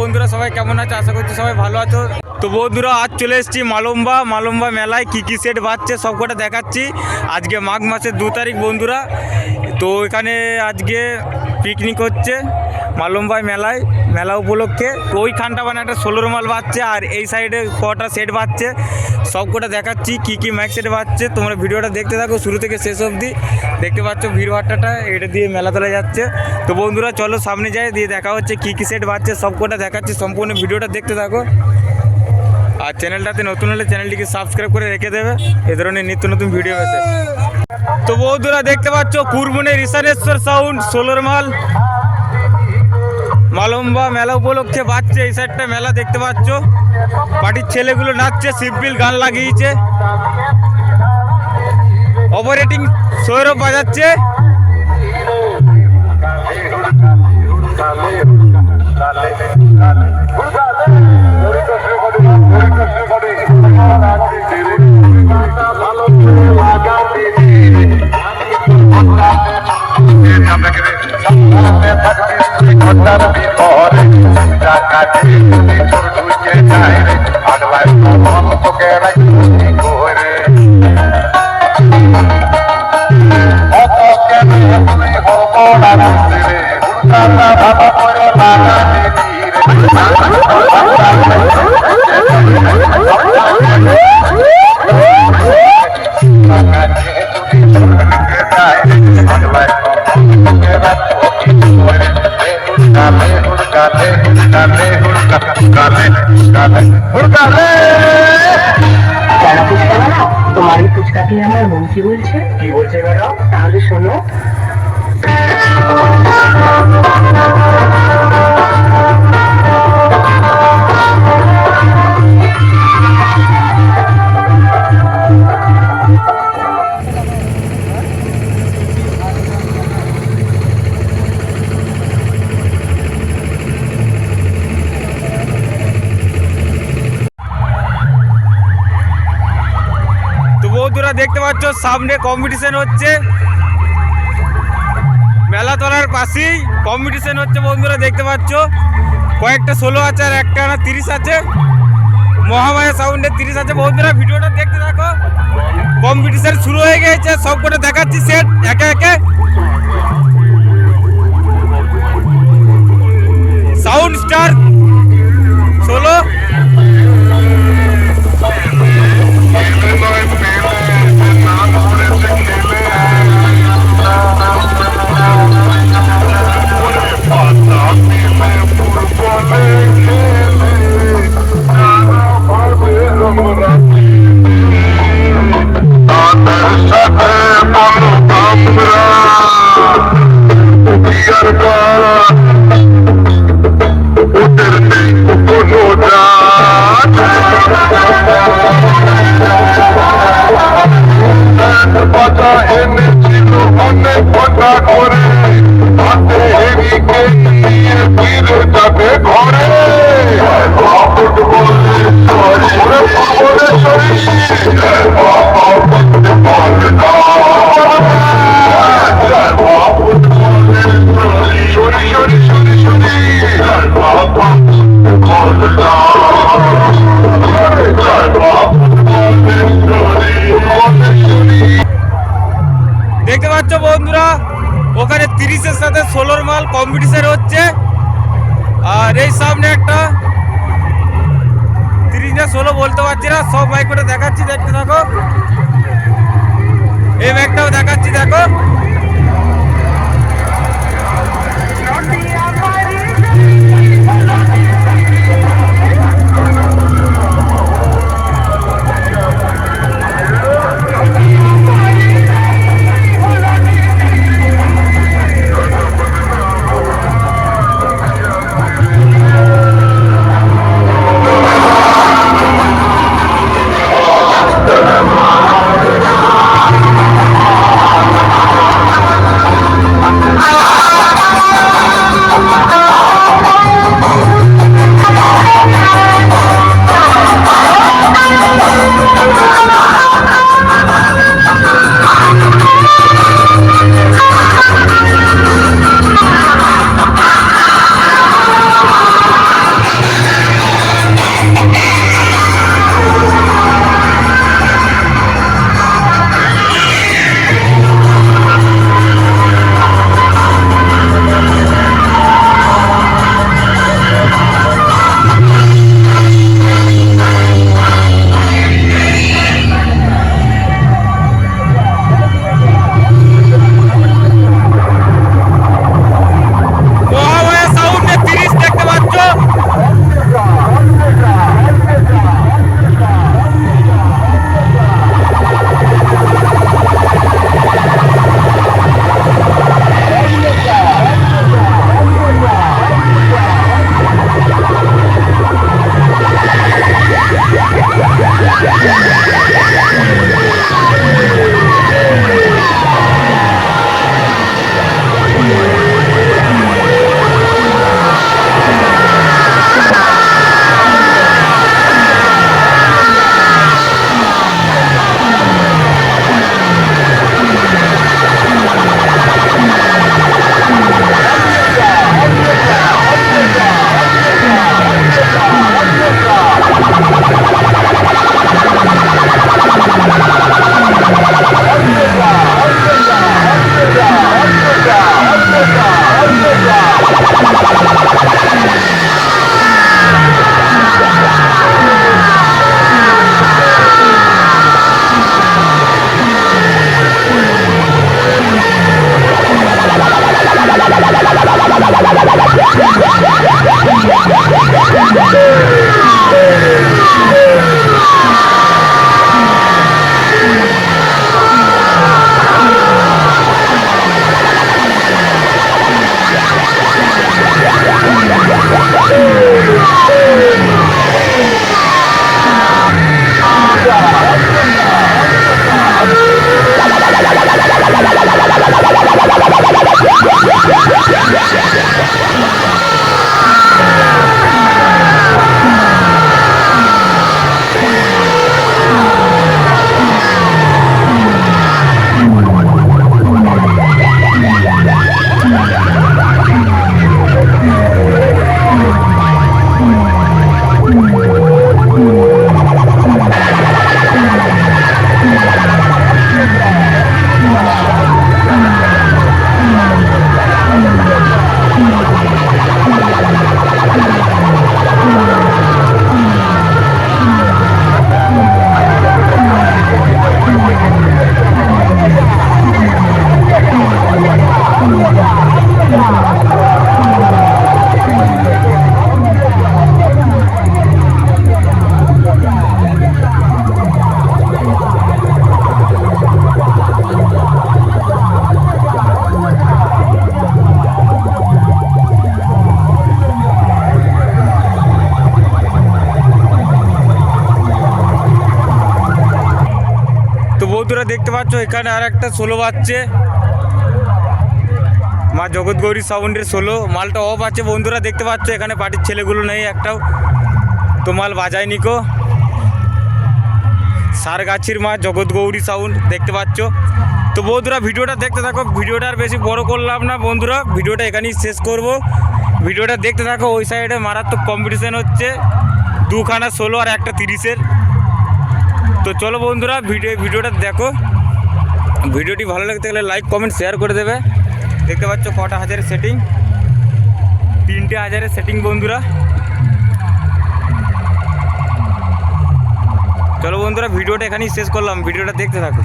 বন্ধুরা সবাই কেমন আছে? আশা করছি সবাই ভালো আছো। তো বন্ধুরা আজ চলে এসেছি মালম্বা মেলায় কী কী সেট বাজছে সব কটা দেখাচ্ছি। আজকে মাঘ মাসের 2 তারিখ বন্ধুরা। তো এখানে আজকে পিকনিক হচ্ছে মালম্বায় মেলা উপলক্ষে। তো ওইখানটা মানে একটা 16 মাল বাজছে, আর এই সাইডে কটা সেট বাজছে সব কটা দেখাচ্ছি কী কী মাইক সেট বাজছে। তোমরা ভিডিওটা দেখতে থাকো শুরু থেকে শেষ অবধি। দেখতে পাচ্ছ ভিড়ভাট্টাটা এটা দিয়ে মেলা তোলা যাচ্ছে। তো বন্ধুরা চলো সামনে যাই, দিয়ে দেখা হচ্ছে কী কী সেট বাজছে সব কটা দেখাচ্ছি। সম্পূর্ণ ভিডিওটা দেখতে থাকো। আর চ্যানেলটাতে নতুন হলে চ্যানেলটিকে সাবস্ক্রাইব করে রেখে দেবে এ ধরনের নিত্য নতুন ভিডিও পেতে। তো বন্ধুরা দেখতে পাচ্ছ কুরবনের ঈশানেশ্বর সাউন্ড 16 মাল মালম্বা মেলা উপলক্ষে বাজছে। এই সাইডটা মেলা দেখতে পাচ্ছ, পার্টির ছেলেগুলো নাচছে, শিববিল গান লাগিয়েছে, অপারেটিং সৌরভ বাজাচ্ছে। তোমার এই ফুচকাকে আমার মন কি বলছে ম্যাডাম? তাহলে শোনো। বন্ধুরা দেখতে পাচ্ছ সামনে কম্পিটিশন হচ্ছে, মেলা তোলার পাশেই কম্পিটিশন হচ্ছে বন্ধুরা দেখতে পাচ্ছ। কয়েকটা 16 আছে আর একটা 30 আছে। মহামায়া সাউন্ডে 30 আছে। বন্ধুরা ভিডিওটা দেখতে থাকো, কম্পিটিশন শুরু হয়ে গেছে, সব করে দেখাচ্ছি সেট একে একে। সাউন্ড স্টার 16 দেখতে পাচ্ছ বন্ধুরা, ওখানে 30-এর সাথে 16 মাল কম্পিটিশন হচ্ছে। আর এই সামনে একটা 30 না 16 বলতে পারছি না, সব বাইক করে দেখাচ্ছি, দেখতে থাকো। এই ব্যাগটাও দেখাচ্ছি দেখো। বন্ধুরা দেখতে পাচ্ছ এখানে আর একটা 16 বাজছে, মা জগৎ গৌরী সাউন্ডের 16। মালটা অফ আছে বন্ধুরা, দেখতে পাচ্ছ এখানে পার্টির ছেলেগুলো নেই একটাও, তো মাল বাজায় নিকো। সারগাছির মা জগৎ গৌরী সাউন্ড দেখতে পাচ্ছ। তো বন্ধুরা ভিডিওটা দেখতে থাকো, ভিডিওটা আর বেশি বড় করলাম না বন্ধুরা, ভিডিওটা এখানেই শেষ করব। ভিডিওটা দেখতে থাকো। ওই সাইডে মারাত্মক কম্পিটিশান হচ্ছে, 2খানা 16 আর একটা 30-এর। তো চলো বন্ধুরা ভিডিওটা দেখো। ভিডিওটি ভালো লাগতে গেলে লাইক কমেন্ট শেয়ার করে দেবে। দেখতে পাচ্ছ কটা হাজারের সেটিং, 3টে হাজারের সেটিং বন্ধুরা। চলো বন্ধুরা ভিডিওটা এখানেই শেষ করলাম, ভিডিওটা দেখতে থাকো।